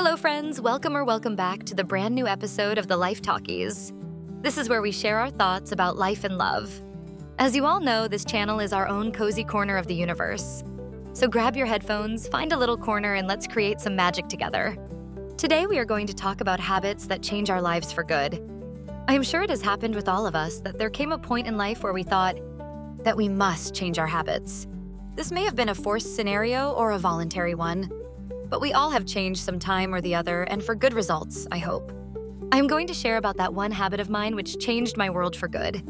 Hello friends, welcome back to the brand new episode of the Life Talkies. This is where we share our thoughts about life and love. As you all know, this channel is our own cozy corner of the universe. So grab your headphones, find a little corner, and let's create some magic together. Today we are going to talk about habits that change our lives for good. I am sure it has happened with all of us that there came a point in life where we thought that we must change our habits. This may have been a forced scenario or a voluntary one, but we all have changed some time or the other, and for good results, I hope. I am going to share about that one habit of mine which changed my world for good.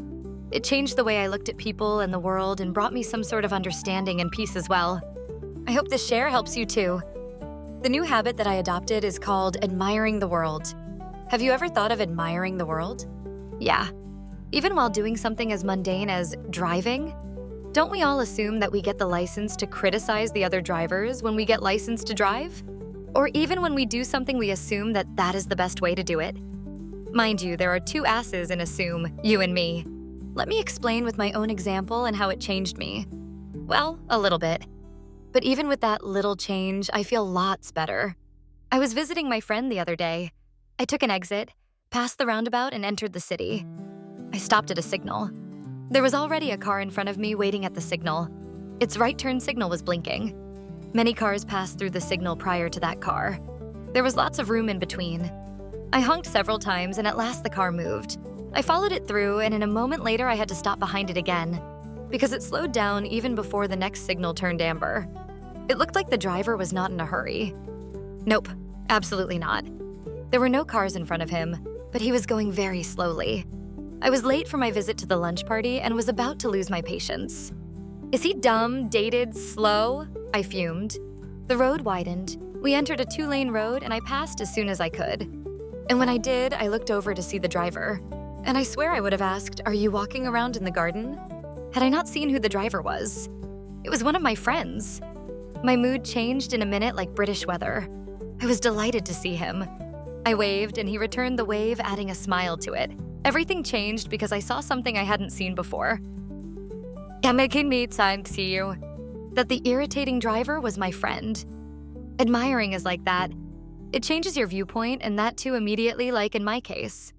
It changed the way I looked at people and the world and brought me some sort of understanding and peace as well. I hope this share helps you too. The new habit that I adopted is called admiring the world. Have you ever thought of admiring the world? Yeah. Even while doing something as mundane as driving, don't we all assume that we get the license to criticize the other drivers when we get licensed to drive? Or even when we do something, we assume that that is the best way to do it? Mind you, there are two asses in assume, you and me. Let me explain with my own example and how it changed me. Well, a little bit. But even with that little change, I feel lots better. I was visiting my friend the other day. I took an exit, passed the roundabout, and entered the city. I stopped at a signal. There was already a car in front of me waiting at the signal. Its right turn signal was blinking. Many cars passed through the signal prior to that car. There was lots of room in between. I honked several times and at last the car moved. I followed it through and in a moment later I had to stop behind it again because it slowed down even before the next signal turned amber. It looked like the driver was not in a hurry. Nope, absolutely not. There were no cars in front of him, but he was going very slowly. I was late for my visit to the lunch party and was about to lose my patience. Is he dumb, dated, slow? I fumed. The road widened. We entered a 2-lane road and I passed as soon as I could. And when I did, I looked over to see the driver. And I swear I would have asked, "Are you walking around in the garden?" had I not seen who the driver was. It was one of my friends. My mood changed in a minute like British weather. I was delighted to see him. I waved and he returned the wave, adding a smile to it. Everything changed because I saw something I hadn't seen before. I'm making me time to see you. That the irritating driver was my friend. Admiring is like that. It changes your viewpoint, and that too immediately, like in my case.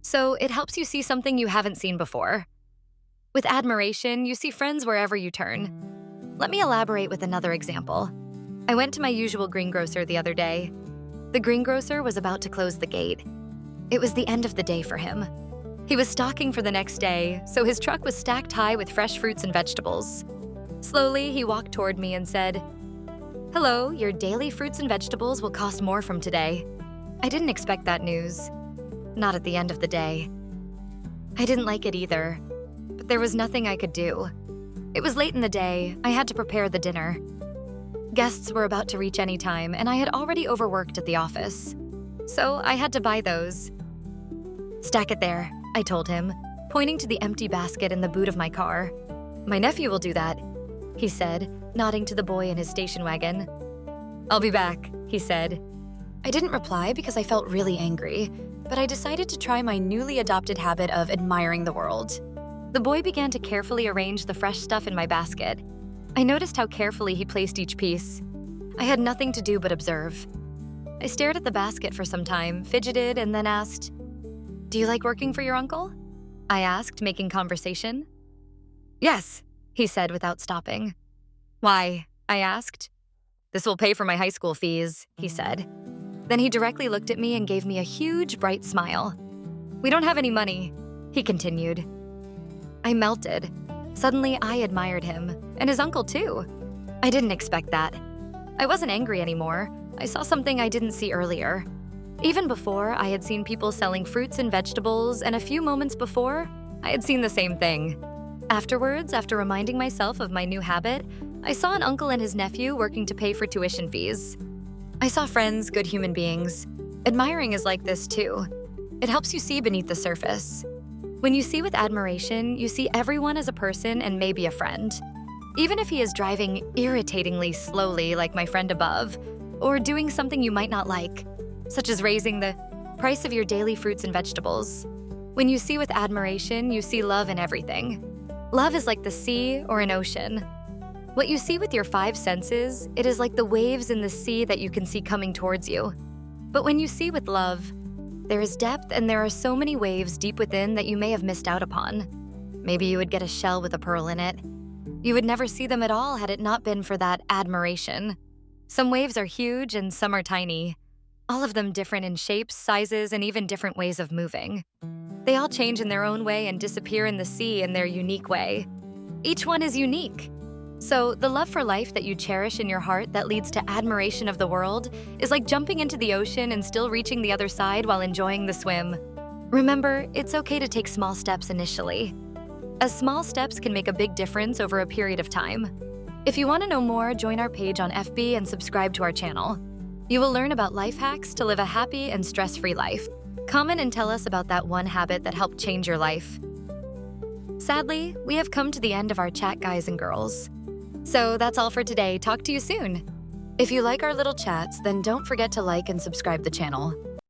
So it helps you see something you haven't seen before. With admiration, you see friends wherever you turn. Let me elaborate with another example. I went to my usual greengrocer the other day. The greengrocer was about to close the gate. It was the end of the day for him. He was stocking for the next day, so his truck was stacked high with fresh fruits and vegetables. Slowly, he walked toward me and said, "Hello, your daily fruits and vegetables will cost more from today." I didn't expect that news. Not at the end of the day. I didn't like it either, but there was nothing I could do. It was late in the day. I had to prepare the dinner. Guests were about to reach any time, and I had already overworked at the office. So I had to buy those. "Stack it there," I told him, pointing to the empty basket in the boot of my car. "My nephew will do that," he said, nodding to the boy in his station wagon. "I'll be back," he said. I didn't reply because I felt really angry, but I decided to try my newly adopted habit of admiring the world. The boy began to carefully arrange the fresh stuff in my basket. I noticed how carefully he placed each piece. I had nothing to do but observe. I stared at the basket for some time, fidgeted, and then asked, "Do you like working for your uncle?" I asked, making conversation. "Yes," he said without stopping. "Why?" I asked. "This will pay for my high school fees," he said. Then he directly looked at me and gave me a huge, bright smile. "We don't have any money," he continued. I melted. Suddenly, I admired him, and his uncle too. I didn't expect that. I wasn't angry anymore. I saw something I didn't see earlier. Even before, I had seen people selling fruits and vegetables, and a few moments before, I had seen the same thing. Afterwards, after reminding myself of my new habit, I saw an uncle and his nephew working to pay for tuition fees. I saw friends, good human beings. Admiring is like this too. It helps you see beneath the surface. When you see with admiration, you see everyone as a person and maybe a friend. Even if he is driving irritatingly slowly like my friend above, or doing something you might not like, such as raising the price of your daily fruits and vegetables. When you see with admiration, you see love in everything. Love is like the sea or an ocean. What you see with your 5 senses, it is like the waves in the sea that you can see coming towards you. But when you see with love, there is depth and there are so many waves deep within that you may have missed out upon. Maybe you would get a shell with a pearl in it. You would never see them at all had it not been for that admiration. Some waves are huge and some are tiny. All of them different in shapes, sizes, and even different ways of moving. They all change in their own way and disappear in the sea in their unique way. Each one is unique. So the love for life that you cherish in your heart that leads to admiration of the world is like jumping into the ocean and still reaching the other side while enjoying the swim. Remember, it's okay to take small steps initially, as small steps can make a big difference over a period of time. If you want to know more, join our page on FB and subscribe to our channel. You will learn about life hacks to live a happy and stress-free life. Comment and tell us about that one habit that helped change your life. Sadly, we have come to the end of our chat, guys and girls. So that's all for today. Talk to you soon. If you like our little chats, then don't forget to like and subscribe the channel.